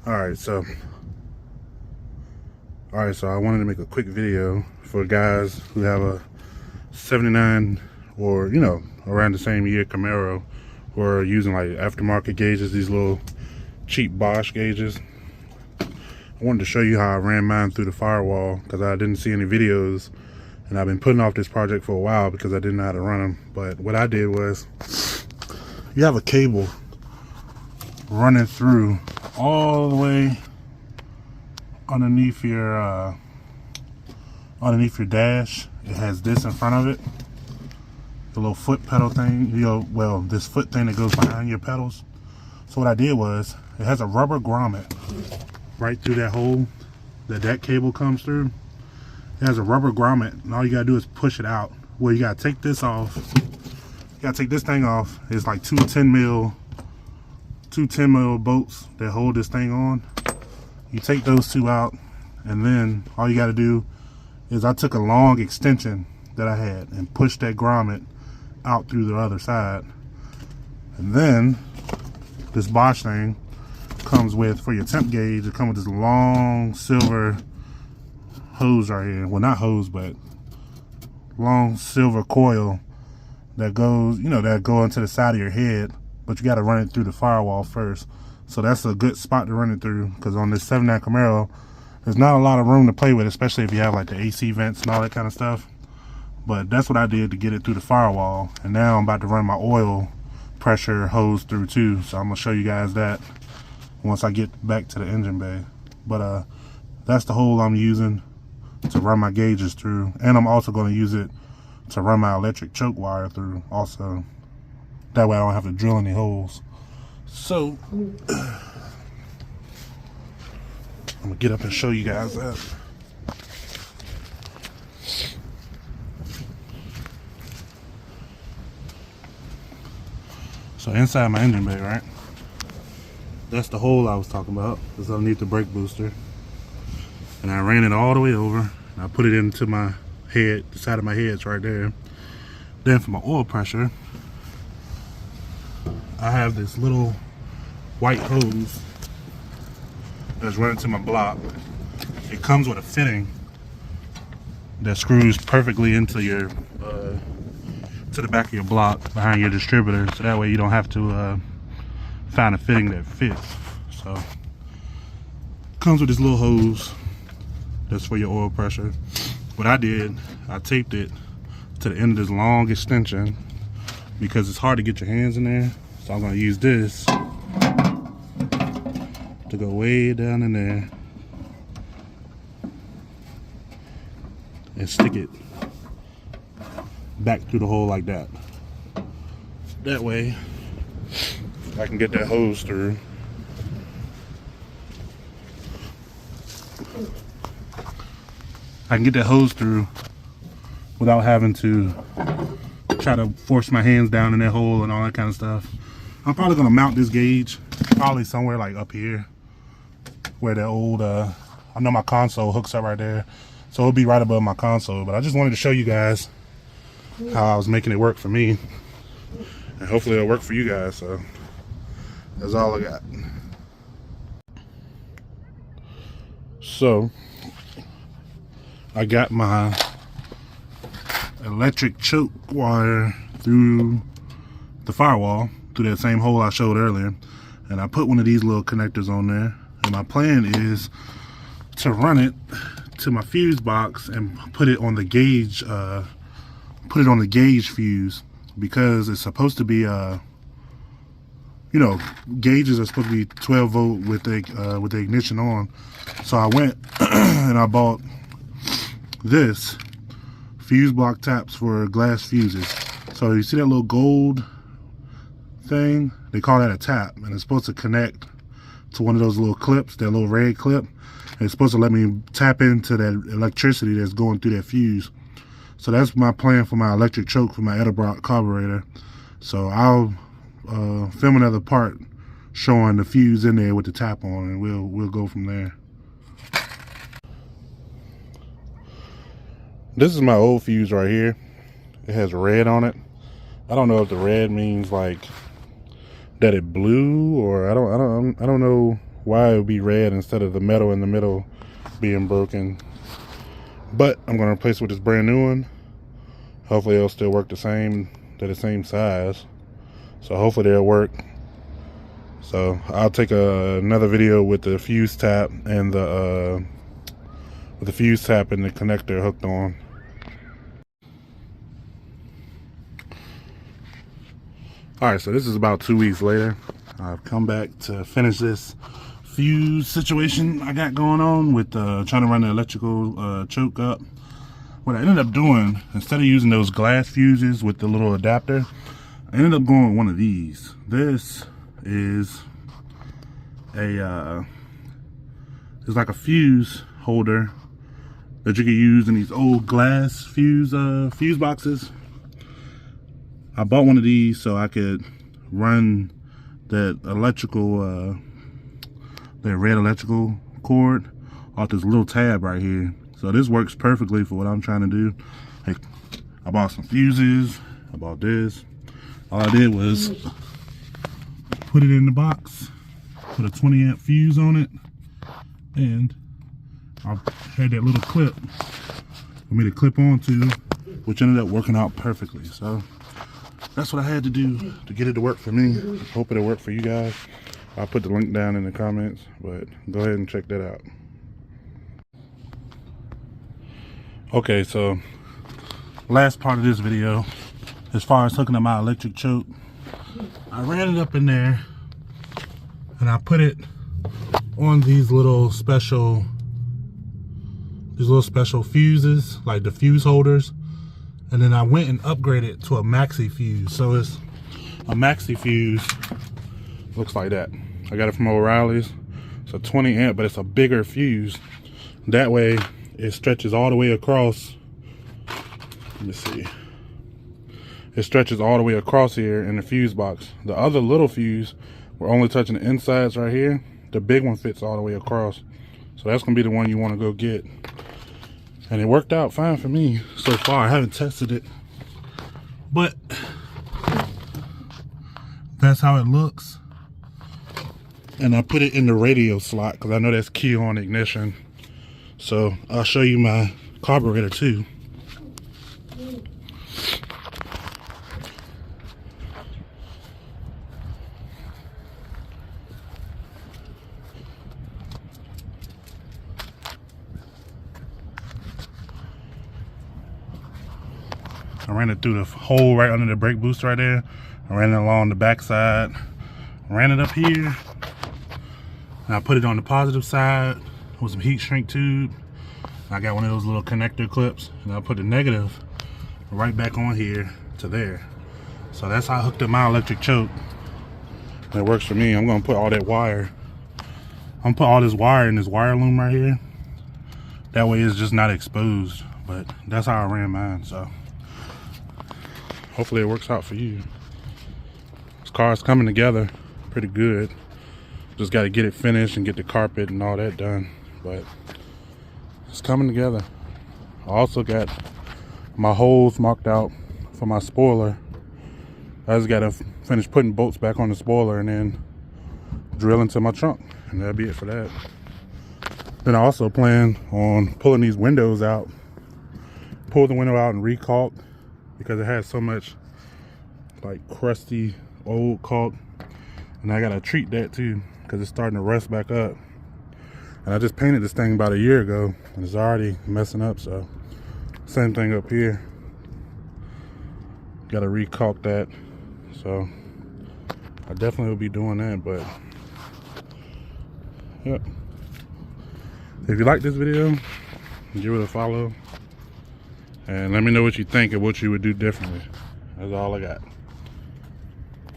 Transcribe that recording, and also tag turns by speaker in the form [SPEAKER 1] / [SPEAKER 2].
[SPEAKER 1] Alright, so I wanted to make a quick video for guys who have a 79 or, you know, around the same year Camaro, who are using like aftermarket gauges, these little cheap Bosch gauges. I wanted to show you how I ran mine through the firewall because I didn't see any videos, and I've been putting off this project for a while because I didn't know how to run them. But what I did was, you have a cable running through all the way underneath your dash. It has this in front of it, the little foot pedal thing, well, this foot thing that goes behind your pedals. So what I did was, it has a rubber grommet right through that hole that cable comes through. It has a rubber grommet, and all you gotta do is push it out. Well, you gotta take this off. You gotta take this thing off. It's like two 10 mil bolts that hold this thing on. You take those two out, and then all you gotta do is, I took a long extension that I had and pushed that grommet out through the other side. And then this Bosch thing comes with, for your temp gauge, it comes with this long silver hose right here. Well, not hose, but long silver coil that goes, that go into the side of your head, but you got to run it through the firewall first. So that's a good spot to run it through, because on this 79 Camaro, there's not a lot of room to play with, especially if you have like the AC vents and all that kind of stuff. But that's what I did to get it through the firewall. And now I'm about to run my oil pressure hose through too, so I'm gonna show you guys that once I get back to the engine bay. But that's the hole I'm using to run my gauges through, and I'm also going to use it to run my electric choke wire through also. That way I don't have to drill any holes. So I'm gonna get up and show you guys that. So inside my engine bay, right? That's the hole I was talking about. It's underneath the brake booster. And I ran it all the way over, and I put it into my head, the side of my head's right there. Then for my oil pressure, I have this little white hose that's running to my block. It comes with a fitting that screws perfectly into your to the back of your block behind your distributor, so that way you don't have to find a fitting that fits. So comes with this little hose that's for your oil pressure. What I did, I taped it to the end of this long extension because it's hard to get your hands in there. So I'm gonna use this to go way down in there and stick it back through the hole like that. That way I can get that hose through. I can get that hose through without having to try to force my hands down in that hole and all that kind of stuff. I'm probably gonna mount this gauge probably somewhere like up here where that old, I know my console hooks up right there. So it'll be right above my console, but I just wanted to show you guys how I was making it work for me. And hopefully it'll work for you guys, so that's all I got. So I got my electric choke wire through the firewall, through that same hole I showed earlier, and I put one of these little connectors on there, and my plan is to run it to my fuse box and put it on the gauge, fuse, because it's supposed to be gauges are supposed to be 12 volt with the ignition on. So I went and I bought this fuse block taps for glass fuses. So you see that little gold thing? They call that a tap, and it's supposed to connect to one of those little clips, that little red clip. And it's supposed to let me tap into that electricity that's going through that fuse. So that's my plan for my electric choke for my Edelbrock carburetor. So I'll film another part showing the fuse in there with the tap on, and we'll go from there. This is my old fuse right here. It has red on it. I don't know if the red means like that it blew, or I don't know why it would be red instead of the metal in the middle being broken. But I'm gonna replace it with this brand new one. Hopefully it'll still work the same. They're the same size, so hopefully they'll work. So I'll take another video with the fuse tap and the fuse tap and the connector hooked on. Alright, so this is about 2 weeks later. I've come back to finish this fuse situation I got going on with trying to run the electrical choke up. What I ended up doing, instead of using those glass fuses with the little adapter, I ended up going with one of these. This is it's like a fuse holder that you can use in these old glass fuse boxes. I bought one of these so I could run that electrical that red electrical cord off this little tab right here. So this works perfectly for what I'm trying to do. Hey, I bought some fuses, I bought this. All I did was put it in the box, put a 20 amp fuse on it, and I had that little clip for me to clip onto, which ended up working out perfectly. So that's what I had to do to get it to work for me. Hope it'll work for you guys. I'll put the link down in the comments, but go ahead and check that out. Okay, so last part of this video, as far as hooking up my electric choke, I ran it up in there and I put it on these little special fuses, like the fuse holders, and then I went and upgraded to a maxi fuse. So it's a maxi fuse, looks like that. I got it from O'Reilly's. It's a 20 amp, but it's a bigger fuse. That way it stretches all the way across. Let me see. It stretches all the way across here in the fuse box. The other little fuse, we're only touching the insides right here. The big one fits all the way across. So that's gonna be the one you wanna go get. And it worked out fine for me so far. I haven't tested it, but that's how it looks. And I put it in the radio slot because I know that's key on ignition. So I'll show you my carburetor too. I ran it through the hole right under the brake boost right there. I ran it along the back side, ran it up here, and I put it on the positive side with some heat shrink tube. I got one of those little connector clips, and I put the negative right back on here to there. So that's how I hooked up my electric choke. That works for me. I'm gonna put all that wire. I'm gonna put all this wire in this wire loom right here. That way it's just not exposed. But that's how I ran mine. So hopefully it works out for you. This car's coming together pretty good. Just got to get it finished and get the carpet and all that done. But it's coming together. I also got my holes marked out for my spoiler. I just got to finish putting bolts back on the spoiler and then drill into my trunk. And that'll be it for that. Then I also plan on pulling these windows out. Pull the window out and re-caulk, because it has so much like crusty old caulk, and I gotta treat that too because it's starting to rust back up. And I just painted this thing about a year ago and it's already messing up. So same thing up here, gotta re-caulk that. So I definitely will be doing that. But yep, if you like this video, give it a follow. And let me know what you think and what you would do differently. That's all I got.